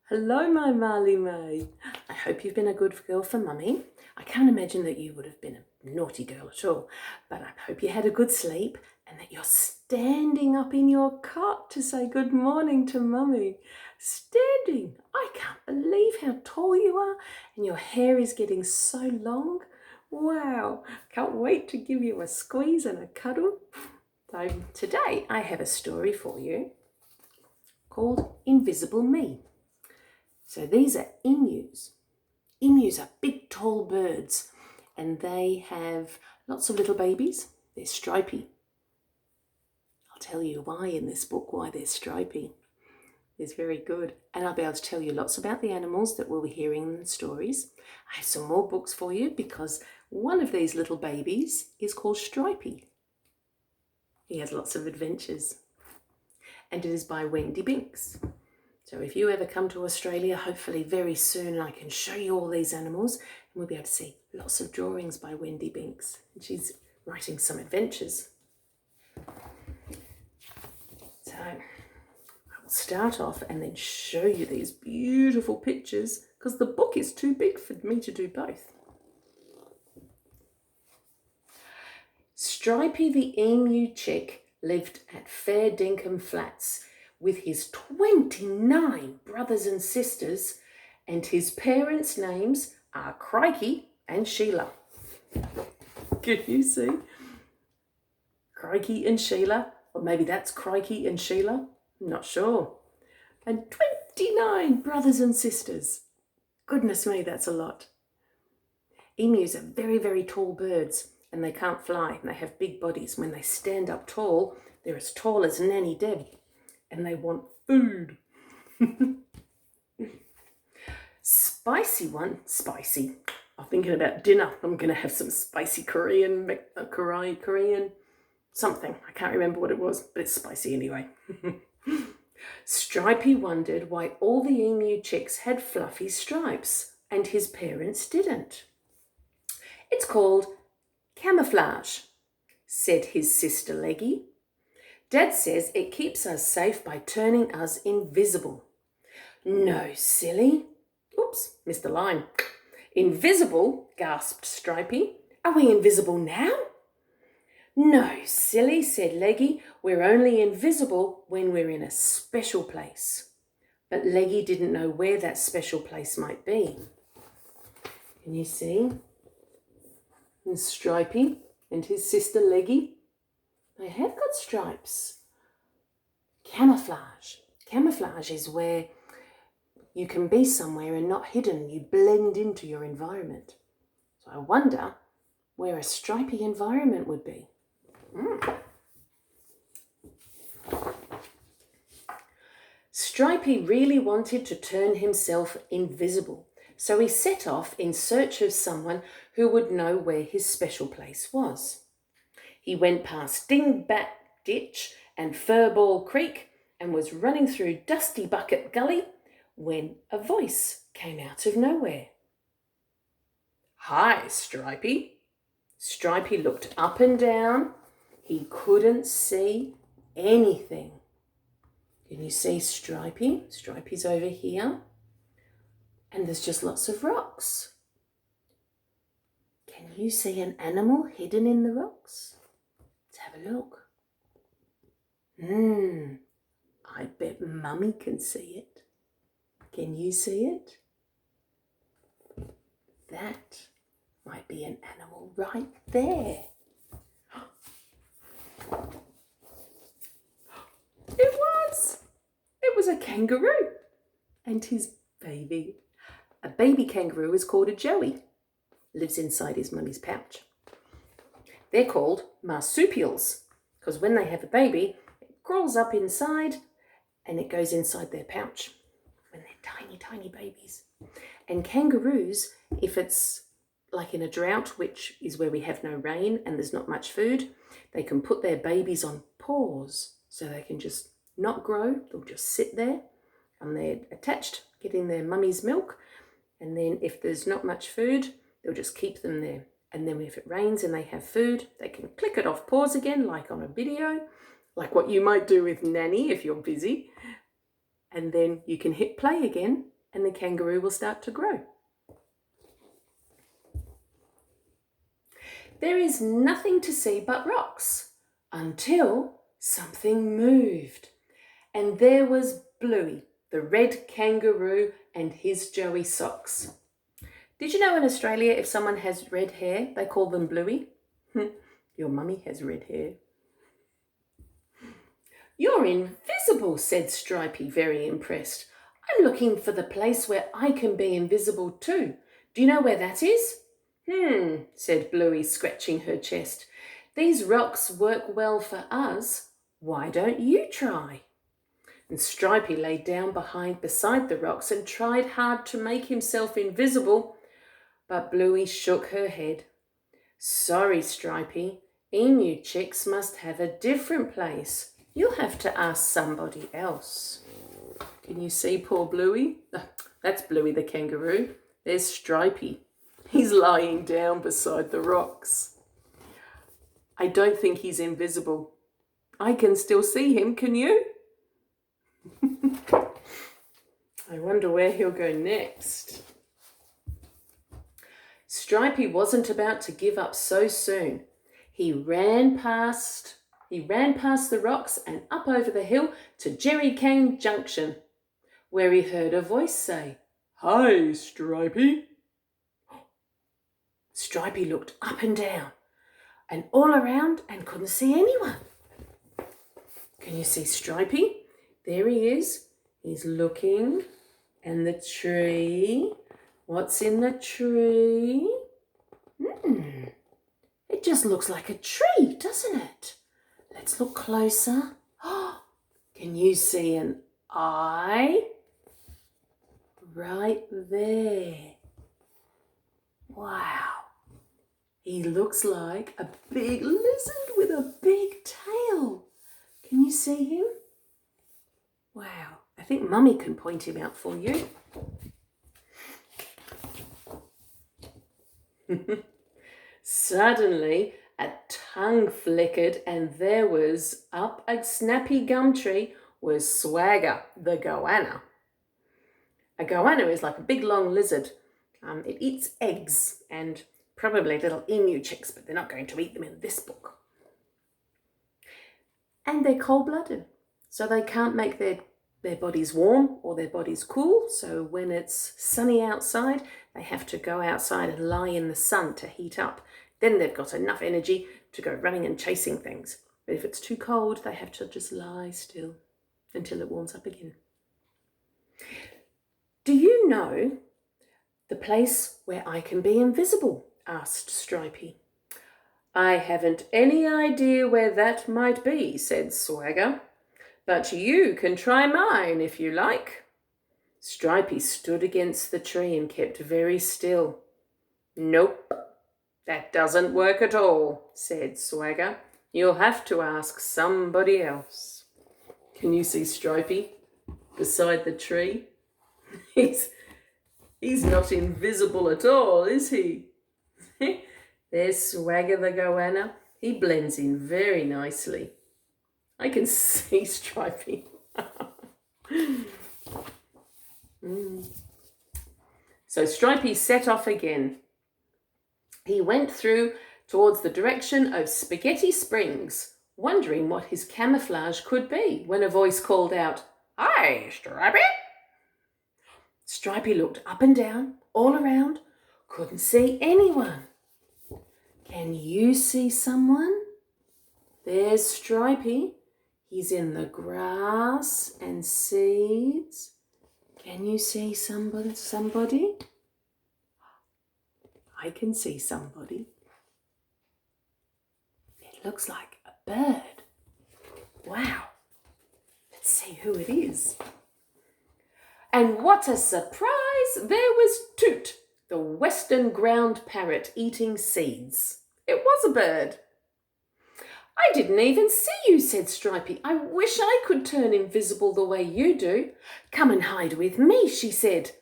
Hello, my Marley May. I hope you've been a good girl for Mummy. I can't imagine that you would have been a naughty girl at all, but I hope you had a good sleep and that you're standing up in your cot to say good morning to Mummy. Standing! I can't believe how tall you are and your hair is getting so long. Wow! Can't wait to give you a squeeze and a cuddle. So today I have a story for you called Invisible Me. So these are emus. Emus are big, tall birds, and they have lots of little babies. They're stripy. I'll tell you why in this book, why they're stripy. It's very good. And I'll be able to tell you lots about the animals that we'll be hearing in the stories. I have some more books for you because one of these little babies is called Stripey. He has lots of adventures. And it is by Wendy Binks. So if you ever come to Australia, hopefully very soon, I can show you all these animals and we'll be able to see lots of drawings by Wendy Binks. And she's writing some adventures. So I will start off and then show you these beautiful pictures because the book is too big for me to do both. Stripey the emu chick lived at Fair Dinkum Flats with his 29 brothers and sisters, and his parents' names are Crikey and Sheila. Can you see? Crikey and Sheila, or maybe that's Crikey and Sheila, I'm not sure. And 29 brothers and sisters. Goodness me, that's a lot. Emus are very, very tall birds and they can't fly and they have big bodies. When they stand up tall, they're as tall as Nanny Deb. And they want food. Spicy. I'm thinking about dinner. I'm going to have some spicy Korean, something. I can't remember what it was, but it's spicy anyway. Stripey wondered why all the emu chicks had fluffy stripes and his parents didn't. It's called camouflage, said his sister Leggy. Dad says it keeps us safe by turning us invisible. No, silly. Oops, missed the line. Invisible, gasped Stripey. Are we invisible now? No, silly, said Leggy. We're only invisible when we're in a special place. But Leggy didn't know where that special place might be. Can you see? And Stripey and his sister Leggy, they have got stripes. Camouflage. Camouflage is where you can be somewhere and not hidden. You blend into your environment. So I wonder where a stripy environment would be. Stripey really wanted to turn himself invisible, so he set off in search of someone who would know where his special place was. He went past Dingbat Ditch and Furball Creek and was running through Dusty Bucket Gully when a voice came out of nowhere. Hi, Stripey. Stripey looked up and down. He couldn't see anything. Can you see Stripey? Stripey's over here. And there's just lots of rocks. Can you see an animal hidden in the rocks? Let's have a look. I bet Mummy can see it. Can you see it? That might be an animal right there. It was! It was a kangaroo and his baby. A baby kangaroo is called a joey. Lives inside his mummy's pouch. They're called marsupials because when they have a baby, it crawls up inside and it goes inside their pouch when they're tiny, tiny babies. And kangaroos, if it's like in a drought, which is where we have no rain and there's not much food, they can put their babies on pause so they can just not grow. They'll just sit there and they're attached, getting their mummy's milk. And then if there's not much food, they'll just keep them there. And then if it rains and they have food, they can click it off pause again, like on a video, like what you might do with Nanny if you're busy. And then you can hit play again and the kangaroo will start to grow. There is nothing to see but rocks until something moved. And there was Bluey, the red kangaroo, and his Joey socks. Did you know in Australia if someone has red hair, they call them Bluey? Your mummy has red hair. You're invisible, said Stripey, very impressed. I'm looking for the place where I can be invisible too. Do you know where that is? Said Bluey, scratching her chest. These rocks work well for us. Why don't you try? And Stripey lay down beside the rocks and tried hard to make himself invisible, but Bluey shook her head. Sorry, Stripey, emu chicks must have a different place. You'll have to ask somebody else. Can you see poor Bluey? That's Bluey the kangaroo. There's Stripey. He's lying down beside the rocks. I don't think he's invisible. I can still see him, can you? I wonder where he'll go next. Stripey wasn't about to give up so soon. He ran past the rocks and up over the hill to Jerry Cane Junction, where he heard a voice say, "Hi, Stripey." Stripey looked up and down and all around and couldn't see anyone. Can you see Stripey? There he is. He's looking. And the tree. What's in the tree? It just looks like a tree, doesn't it? Let's look closer. Can you see an eye? Right there. Wow. He looks like a big lizard with a big tail. Can you see him? Wow. I think Mummy can point him out for you. Suddenly, a tongue flickered and there was, up a snappy gum tree, was Swagger, the goanna. A goanna is like a big long lizard. It eats eggs and probably little emu chicks, but they're not going to eat them in this book. And they're cold-blooded, so they can't make their bodies warm or their bodies cool. So when it's sunny outside, they have to go outside and lie in the sun to heat up. Then they've got enough energy to go running and chasing things. But if it's too cold, they have to just lie still until it warms up again. Do you know the place where I can be invisible? Asked Stripey. I haven't any idea where that might be, said Swagger. But you can try mine if you like. Stripey stood against the tree and kept very still. Nope, that doesn't work at all, said Swagger. You'll have to ask somebody else. Can you see Stripey beside the tree? He's not invisible at all, is he? There's Swagger the goanna. He blends in very nicely. I can see Stripey. So Stripey set off again. He went through towards the direction of Spaghetti Springs, wondering what his camouflage could be, when a voice called out, "Hi, Stripey!" Stripey looked up and down, all around, couldn't see anyone. Can you see someone? There's Stripey. He's in the grass and seeds. Can you see somebody? I can see somebody. It looks like a bird. Wow. Let's see who it is. And what a surprise! There was Toot, the western ground parrot, eating seeds. It was a bird. I didn't even see you, said Stripey. I wish I could turn invisible the way you do. Come and hide with me, she said.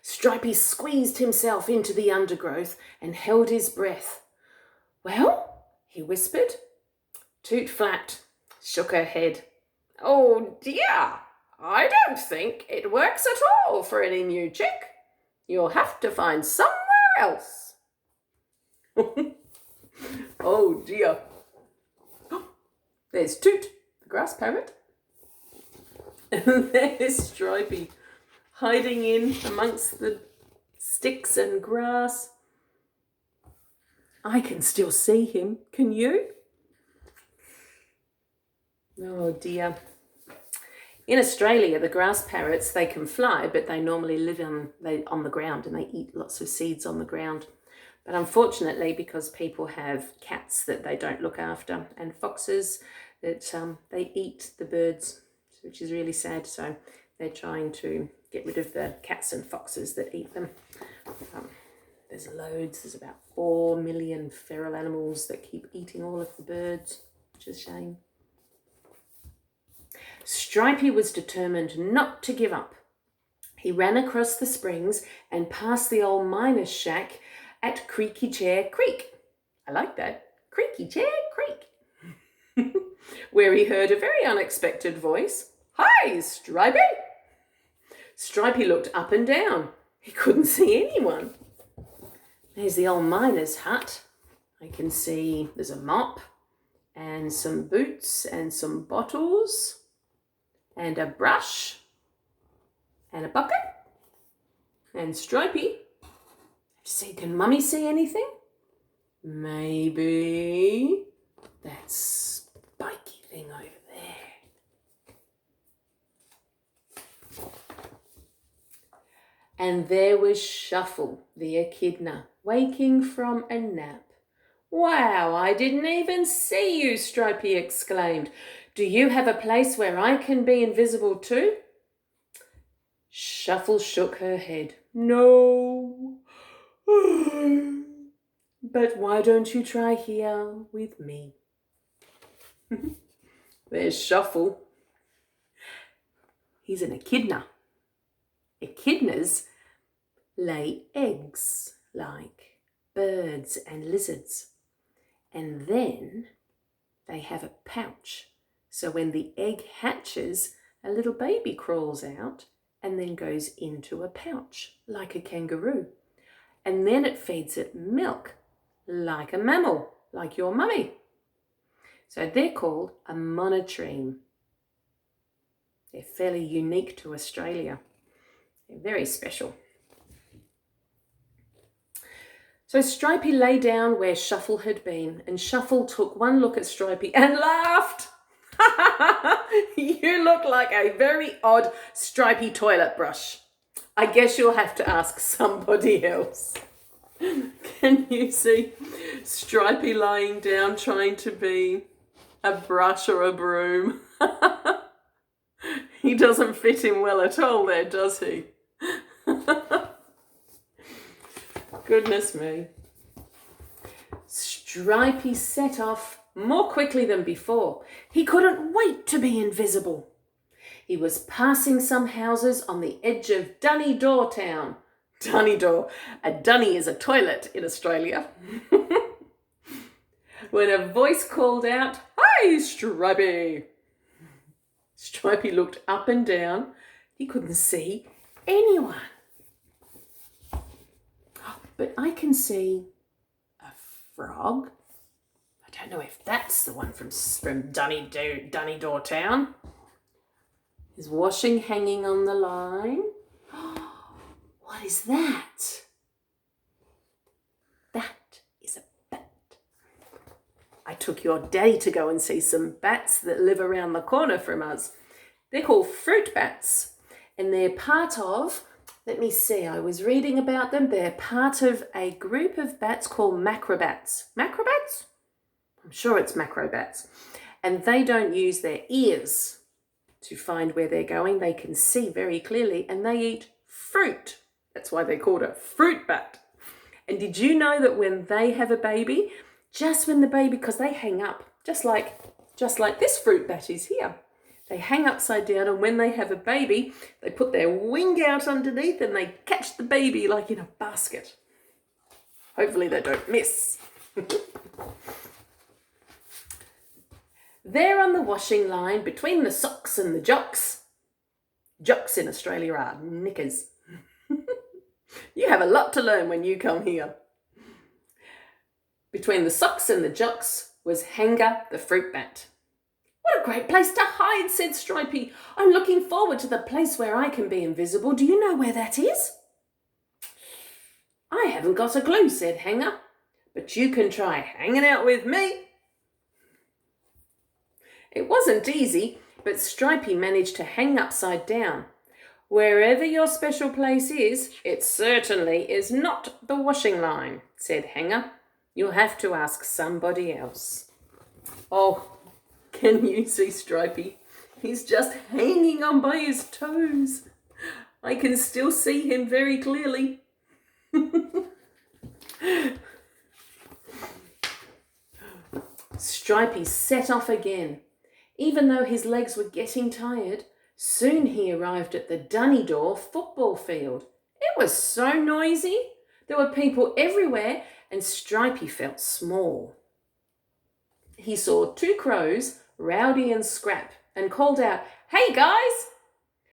Stripey squeezed himself into the undergrowth and held his breath. Well, he whispered. Toot flapped, shook her head. Oh dear, I don't think it works at all for any new chick. You'll have to find somewhere else. Oh dear. There's Toot, the grass parrot. And there's Stripey, hiding in amongst the sticks and grass. I can still see him. Can you? Oh dear. In Australia, the grass parrots, they can fly, but they normally live on the ground, and they eat lots of seeds on the ground. But unfortunately, because people have cats that they don't look after and foxes, that they eat the birds, which is really sad. So they're trying to get rid of the cats and foxes that eat them. There's loads. There's about 4 million feral animals that keep eating all of the birds, which is a shame. Stripey was determined not to give up. He ran across the springs and past the old miner's shack at Creaky Chair Creek. I like that. Creaky Chair Creek. Where he heard a very unexpected voice. Hi, Stripey! Stripey looked up and down. He couldn't see anyone. There's the old miner's hut. I can see there's a mop and some boots and some bottles and a brush and a bucket and Stripey. See, can Mummy see anything? Maybe that spiky thing over there. And there was Shuffle, the echidna, waking from a nap. Wow, I didn't even see you, Stripey exclaimed. Do you have a place where I can be invisible too? Shuffle shook her head. No. But why don't you try here with me? There's Shuffle. He's an echidna. Echidnas lay eggs like birds and lizards. And then they have a pouch. So when the egg hatches, a little baby crawls out and then goes into a pouch like a kangaroo. And then it feeds it milk like a mammal, like your mummy. So they're called a monotreme. They're fairly unique to Australia. They're very special. So Stripey lay down where Shuffle had been, and Shuffle took one look at Stripey and laughed. You look like a very odd stripy toilet brush. I guess you'll have to ask somebody else. Can you see Stripey lying down trying to be a brush or a broom? He doesn't fit in well at all there, does he? Goodness me. Stripey set off more quickly than before. He couldn't wait to be invisible. He was passing some houses on the edge of Dunny-Door town. Dunny-Door. A dunny is a toilet in Australia. When a voice called out, "Hi, Stripey!" Stripey looked up and down. He couldn't see anyone. But I can see a frog. I don't know if that's the one from Dunny-Door town. His washing hanging on the line. What is that? That is a bat. I took your daddy to go and see some bats that live around the corner from us. They're called fruit bats, and they're part of, let me see, I was reading about them. They're part of a group of bats called macrobats. Macrobats? I'm sure it's macrobats. And they don't use their ears to find where they're going. They can see very clearly, and they eat fruit. That's why they're called a fruit bat. And did you know that when they have a baby, just when the baby, because they hang up, just like this fruit bat is here. They hang upside down, and when they have a baby, they put their wing out underneath and they catch the baby like in a basket. Hopefully they don't miss. There on the washing line, between the socks and the jocks, Jocks in Australia are knickers. You have a lot to learn when you come here. Between the socks and the jocks was Hanger the fruit bat. What a great place to hide, said Stripey. I'm looking forward to the place where I can be invisible. Do you know where that is? I haven't got a clue, said Hanger, but you can try hanging out with me. It wasn't easy, but Stripey managed to hang upside down. Wherever your special place is, it certainly is not the washing line, said Hanger. You'll have to ask somebody else. Oh, can you see Stripey? He's just hanging on by his toes. I can still see him very clearly. Stripey set off again. Even though his legs were getting tired, soon he arrived at the Dunnydore football field. It was so noisy. There were people everywhere, and Stripey felt small. He saw two crows, Rowdy and Scrap, and called out, "Hey guys,